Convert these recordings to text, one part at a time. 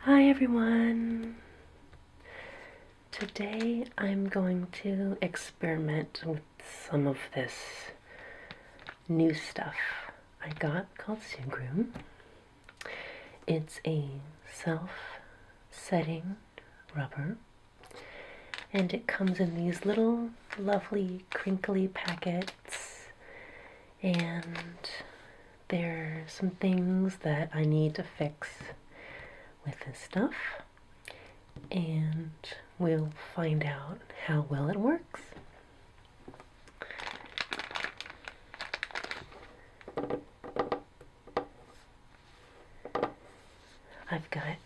Hi everyone! Today I'm going to experiment with some of this new stuff I got called Sugru. It's a self-setting rubber and it comes in these little lovely crinkly packets, and there are some things that I need to fix with this stuff, and we'll find out how well it works. I've got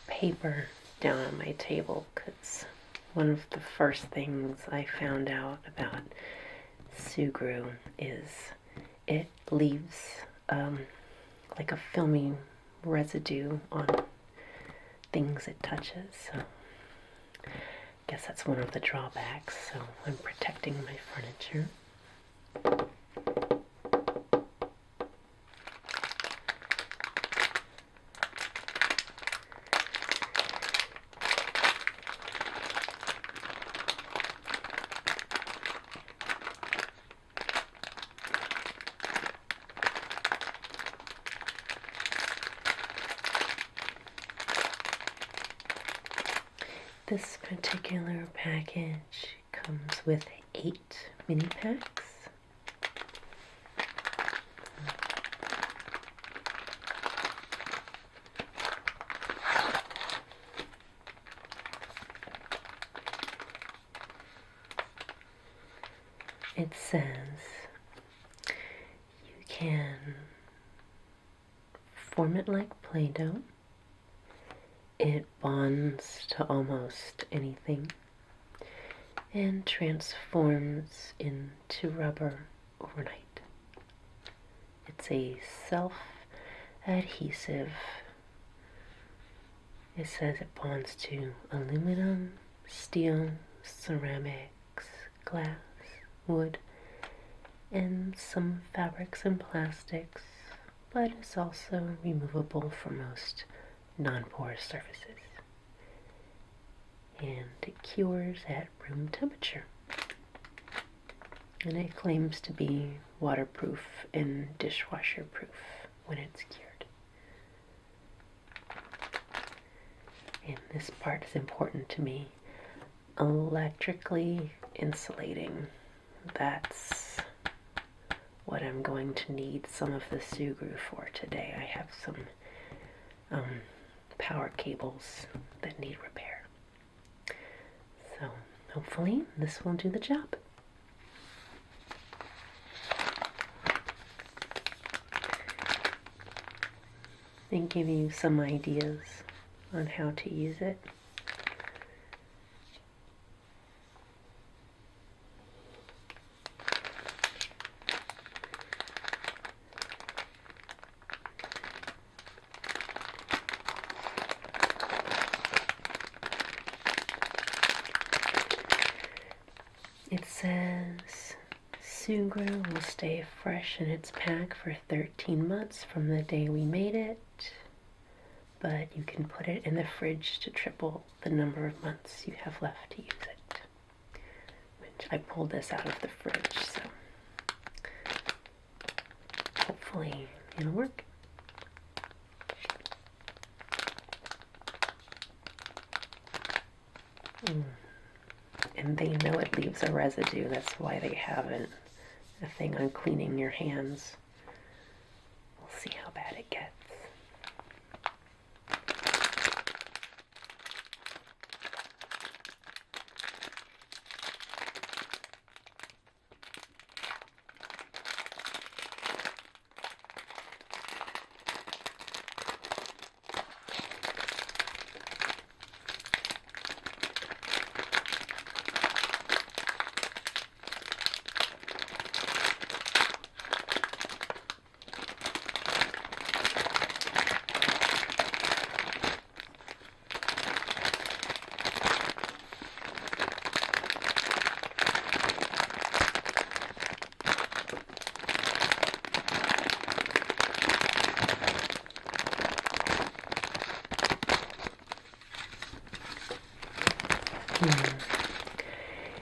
paper down on my table because one of the first things I found out about Sugru is it leaves like a filmy residue on things it touches, so I guess that's one of the drawbacks, so I'm protecting my furniture. This particular package comes with 8 mini packs. It says you can form it like Play-Doh. It bonds to almost anything and transforms into rubber overnight. It's a self-adhesive. It says it bonds to aluminum, steel, ceramics, glass, wood, and some fabrics and plastics, but it's also removable from most non-porous surfaces, and it cures at room temperature, and it claims to be waterproof and dishwasher proof when it's cured. And this part is important to me: electrically insulating. That's what I'm going to need some of the Sugru for today. I have some power cables that need repair. So hopefully this will do the job. And give you some ideas on how to use it. It says Sugru will stay fresh in its pack for 13 months from the day we made it, but you can put it in the fridge to triple the number of months you have left to use it. Which I pulled this out of the fridge, so hopefully it'll work. And they know it leaves a residue. That's why they haven't a thing on cleaning your hands. We'll see how bad it gets.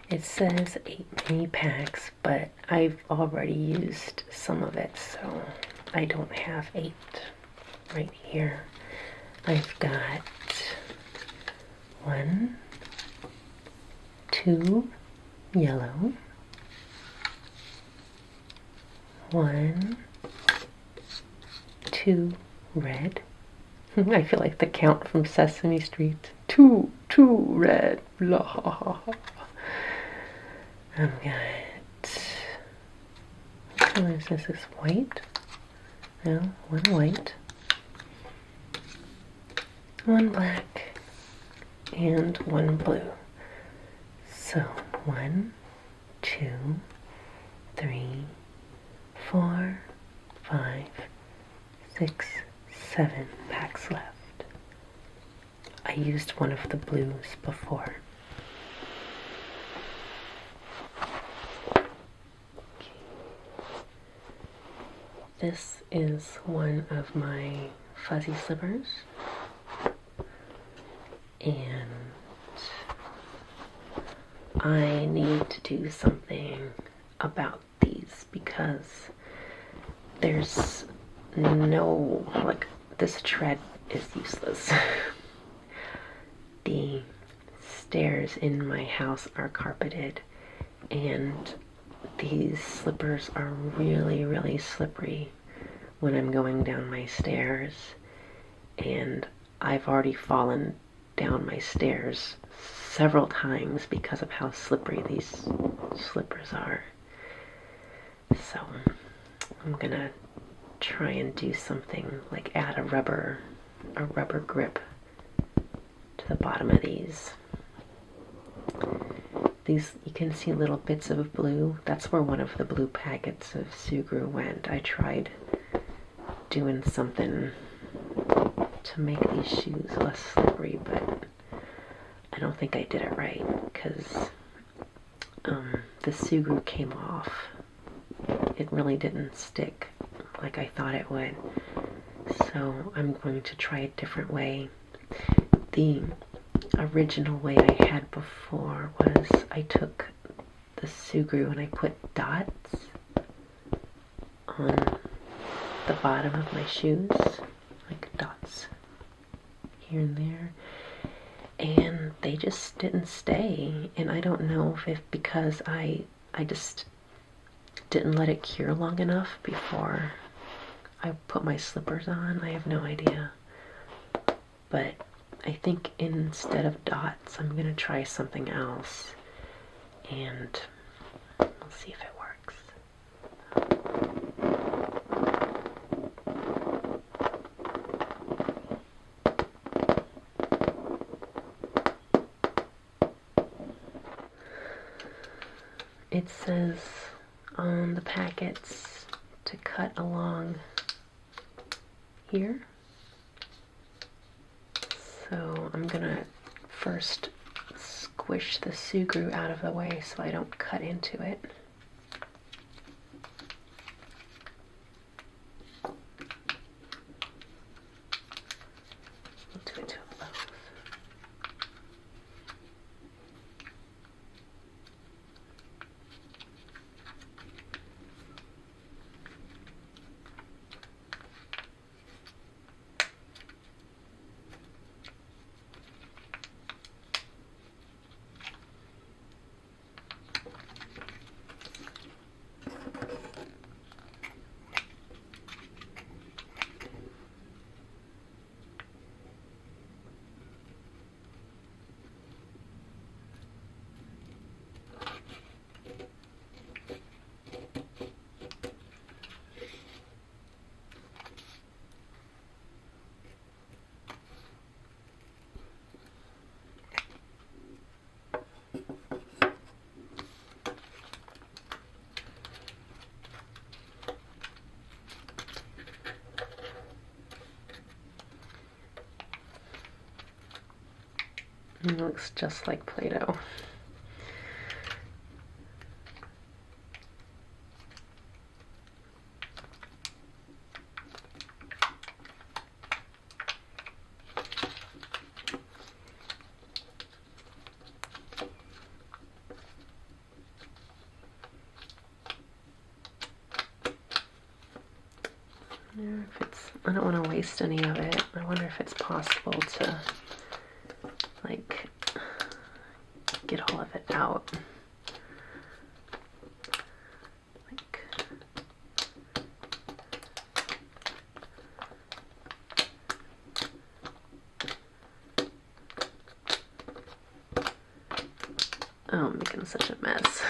It says 8 mini packs, but I've already used some of it, so I don't have 8 right here. I've got 1, 2 yellow, 1, 2 red. I feel like the count from Sesame Street. 2 red. Blah. I've got, what color is this? Is this white? No, 1 white, 1 black, and 1 blue. So 1, 2, 3, 4, 5, 6, 7 packs left. I used one of the blues before. This is one of my fuzzy slippers, and I need to do something about these because there's no, like, this tread is useless. The stairs in my house are carpeted, and these slippers are really, really slippery when I'm going down my stairs, and I've already fallen down my stairs several times because of how slippery these slippers are. So I'm gonna try and do something like add a rubber grip to the bottom of these. These, you can see little bits of blue. That's where one of the blue packets of Sugru went. I tried doing something to make these shoes less slippery, but I don't think I did it right because the Sugru came off. It really didn't stick like I thought it would. So I'm going to try a different way. The original way I had before was I took the Sugru and I put dots on the bottom of my shoes, like dots here and there, and they just didn't stay. And I don't know if because I just didn't let it cure long enough before I put my slippers on. I have no idea, but I think instead of dots, I'm going to try something else, and we'll see if it works. It says on the packets to cut along here. So I'm gonna first squish the Sugru out of the way so I don't cut into it. We'll do it to both. It looks just like Play-Doh. don't want to waste any of it. I wonder if it's possible to, like, get all of it out. Like, oh, I'm making such a mess.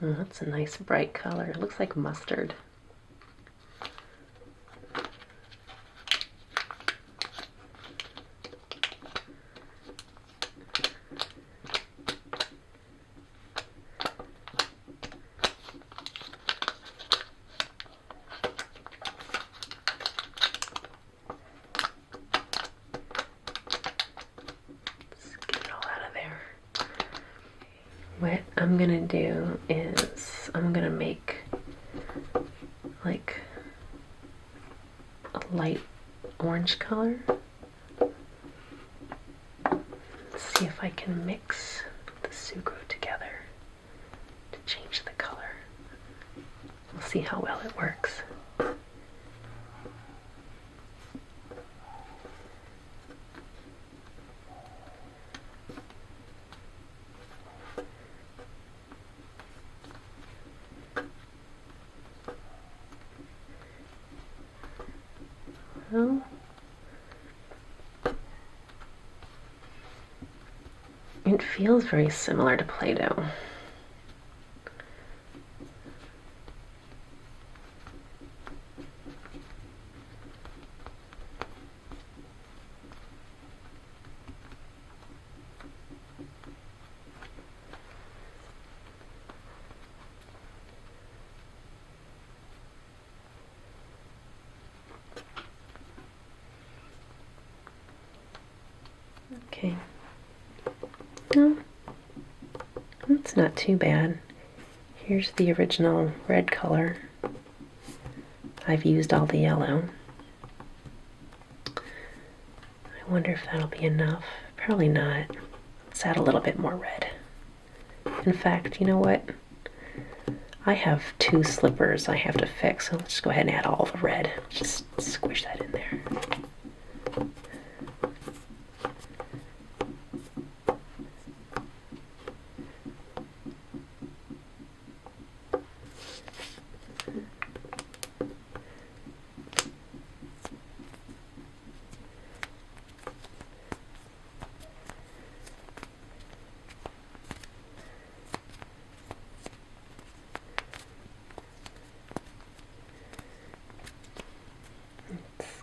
Oh, that's a nice bright color. It looks like mustard. What I'm gonna do is I'm gonna make like a light orange color. See if I can mix the Sugru together to change the color. We'll see how well it works. Well, it feels very similar to Play-Doh. Okay. Well, that's not too bad. Here's the original red color. I've used all the yellow. I wonder if that'll be enough. Probably not. Let's add a little bit more red. In fact, you know what? I have 2 slippers I have to fix, so let's just go ahead and add all the red. Just squish that in there.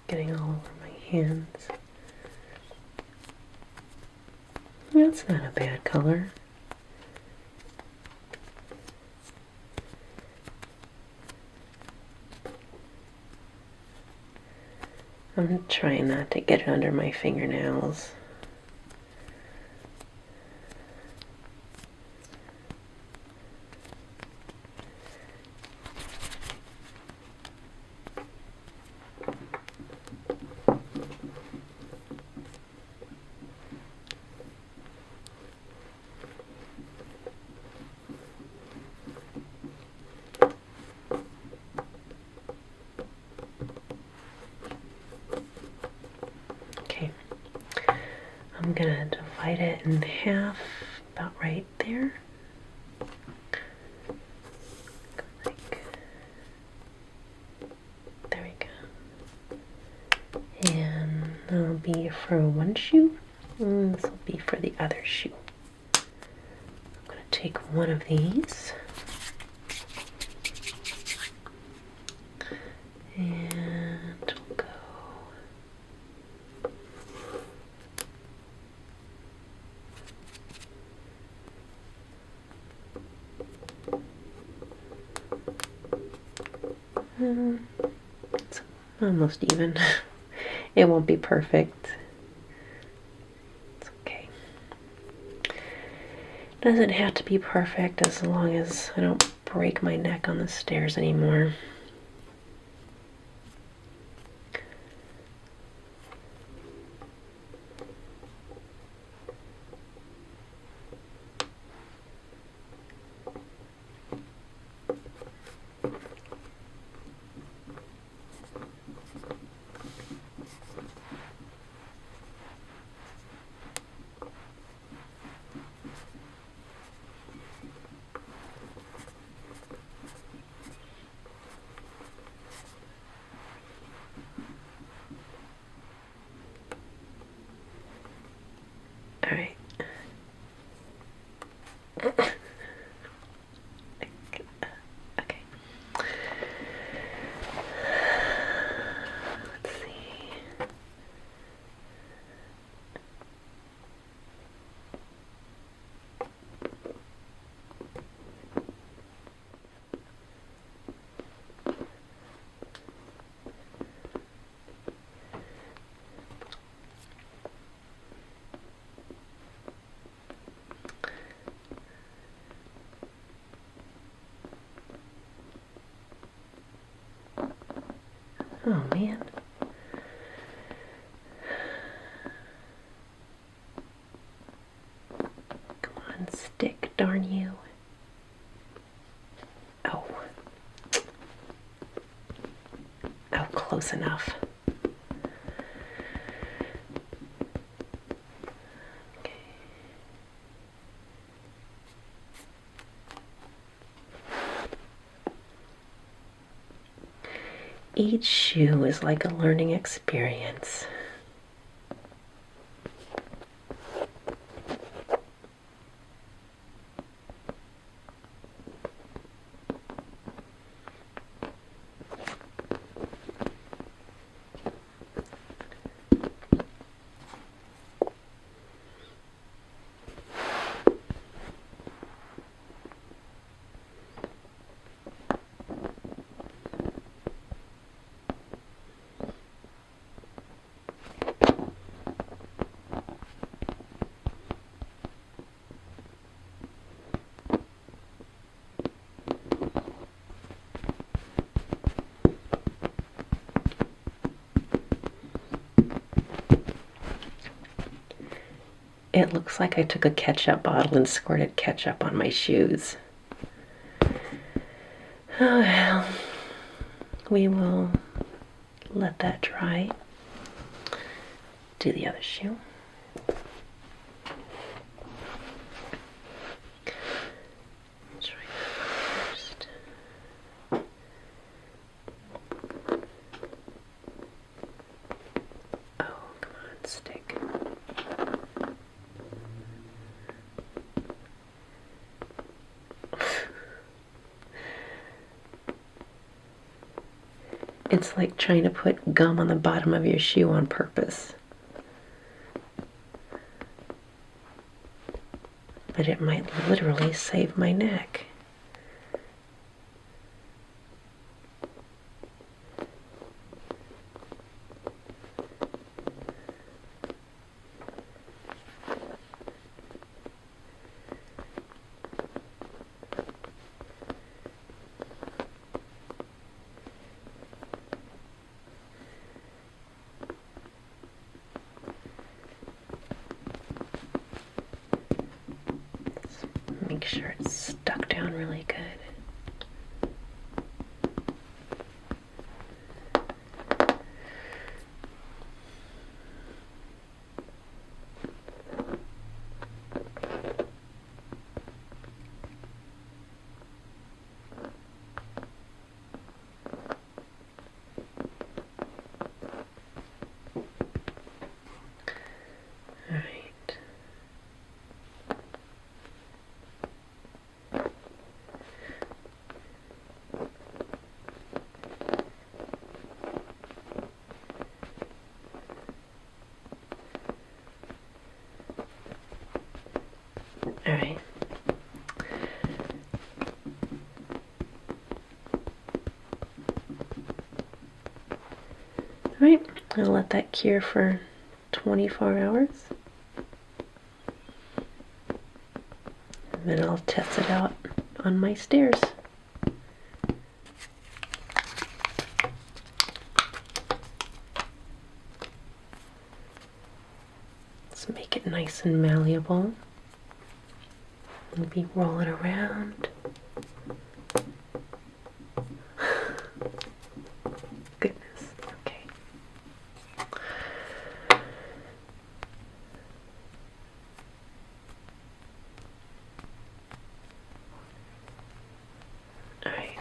Getting all over my hands. That's not a bad color. I'm trying not to get it under my fingernails. I'm gonna divide it in half, about right there. Like, there we go. And that'll be for one shoe, and this will be for the other shoe. I'm gonna take one of these. And we'll go. It's almost even. It won't be perfect. It's okay. Doesn't have to be perfect as long as I don't break my neck on the stairs anymore. All right. Okay. Let's see. Oh man. Come on, stick, darn you. Oh. Oh, close enough. Okay. Each shoe is like a learning experience. It looks like I took a ketchup bottle and squirted ketchup on my shoes. Oh well, we will let that dry. Do the other shoe. Try that first. Oh, come on, stick. It's like trying to put gum on the bottom of your shoe on purpose. But it might literally save my neck. Make sure it's stuck down really good. All right. Alright, I'll let that cure for 24 hours. And then I'll test it out on my stairs. Let's make it nice and malleable. Maybe roll it around. Goodness, okay. All right.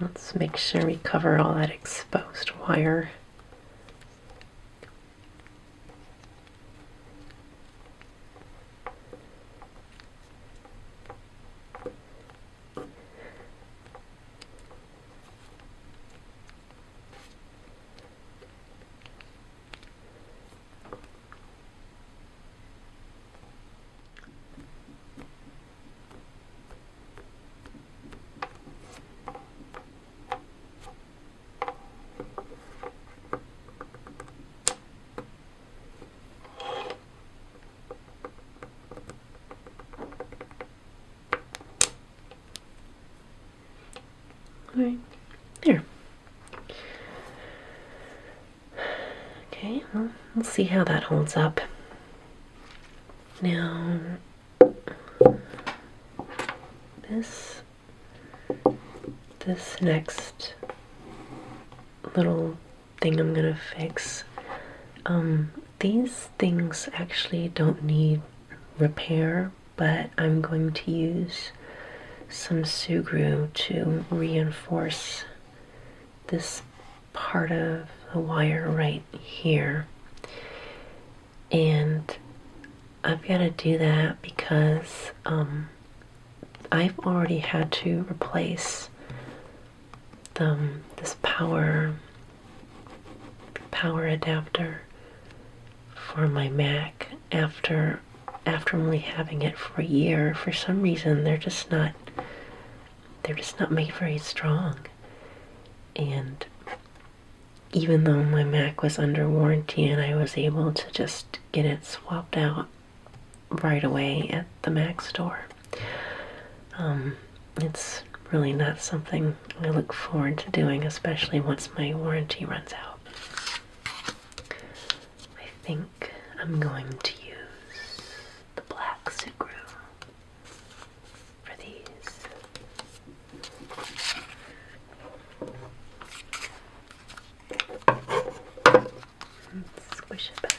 Let's make sure we cover all that exposed wire. Right there. Okay, well, we'll see how that holds up. Now, this next little thing I'm gonna fix, these things actually don't need repair, but I'm going to use some Sugru to reinforce this part of the wire right here. And I've got to do that because I've already had to replace this power adapter for my Mac after only having it for a year. For some reason they're just not made very strong. And even though my Mac was under warranty and I was able to just get it swapped out right away at the Mac store, it's really not something I look forward to doing, especially once my warranty runs out. I think I'm going to use the black Sugru for these. Squish it back.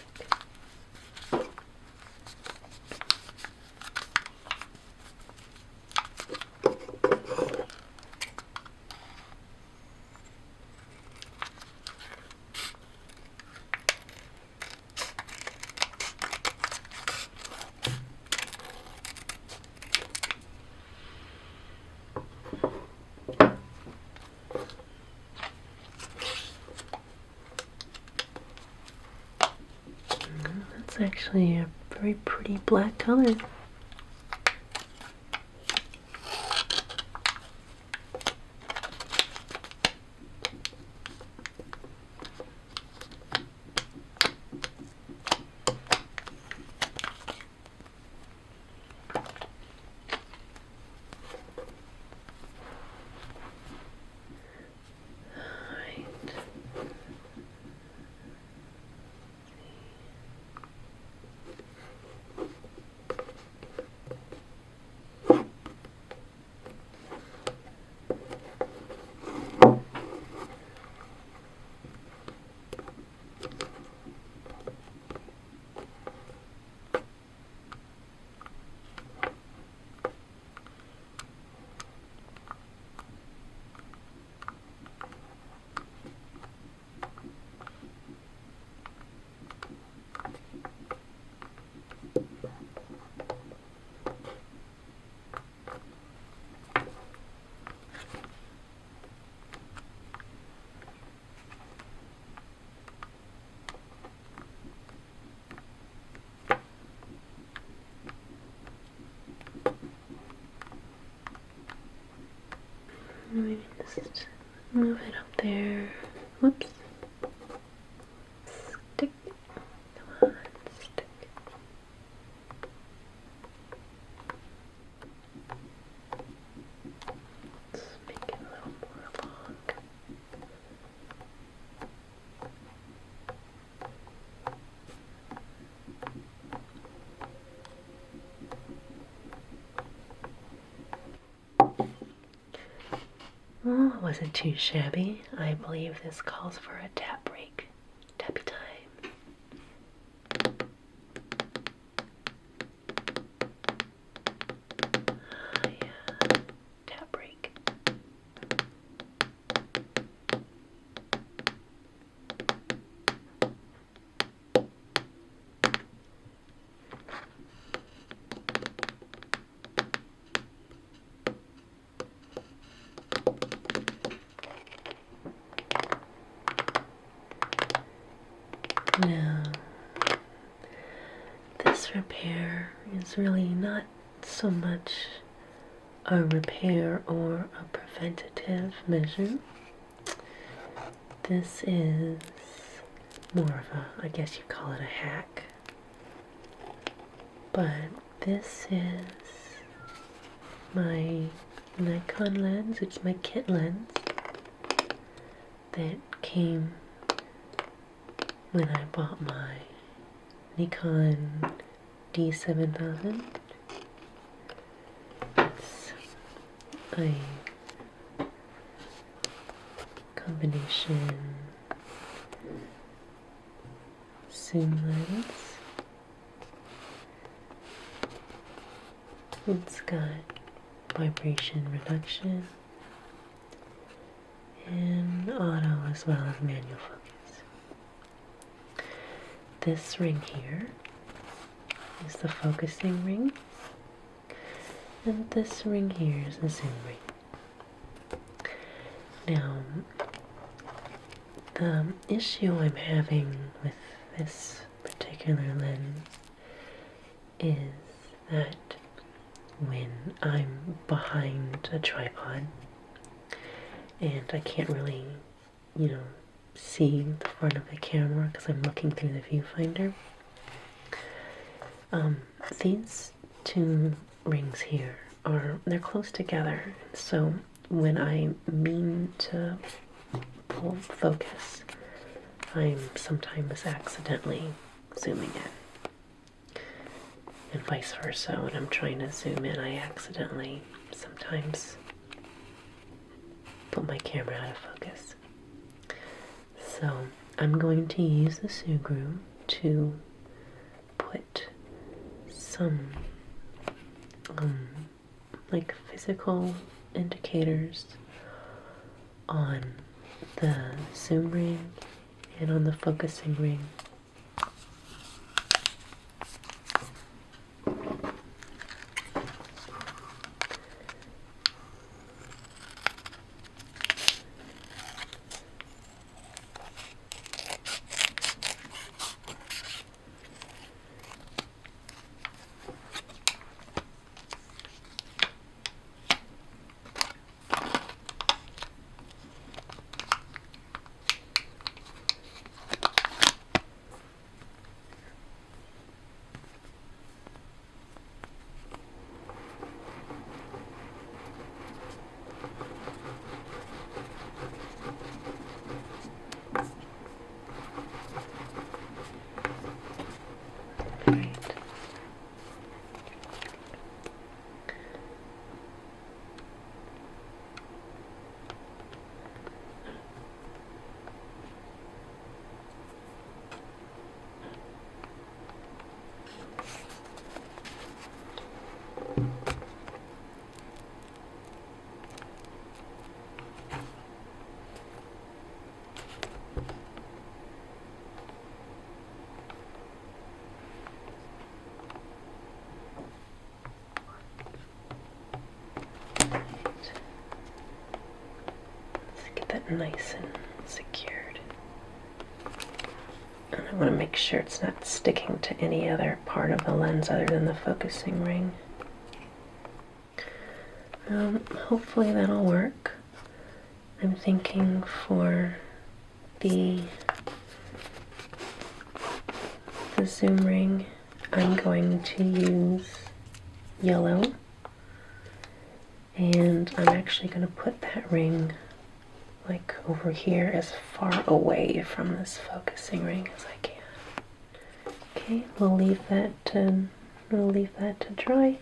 That's actually a very pretty black color. Just move it up there. Whoops. Stick. Come on, stick. Let's make it a little more long. Well, it wasn't too shabby. I believe this calls for a tap break. Tappy time. Ah, yeah. Tap break. Now, this repair is really not so much a repair or a preventative measure. This is more of a, I guess you call it a hack. But this is my Nikon lens. It's my kit lens that came when I bought my Nikon D7000. It's a combination zoom lens. It's got vibration reduction and auto as well as manual focus. This ring here is the focusing ring, and this ring here is the zoom ring. Now, the issue I'm having with this particular lens is that when I'm behind a tripod and I can't really, see the front of the camera because I'm looking through the viewfinder, these two rings here they're close together, so when I mean to pull focus, I'm sometimes accidentally zooming in, and vice versa. When I'm trying to zoom in, I accidentally sometimes put my camera out of focus. So I'm going to use the Sugru to put some like physical indicators on the zoom ring and on the focusing ring. Nice and secured. And I want to make sure it's not sticking to any other part of the lens other than the focusing ring. Hopefully that'll work. I'm thinking for the zoom ring, I'm going to use yellow, and I'm actually going to put that ring like over here as far away from this focusing ring as I can. Okay, we'll leave that to dry,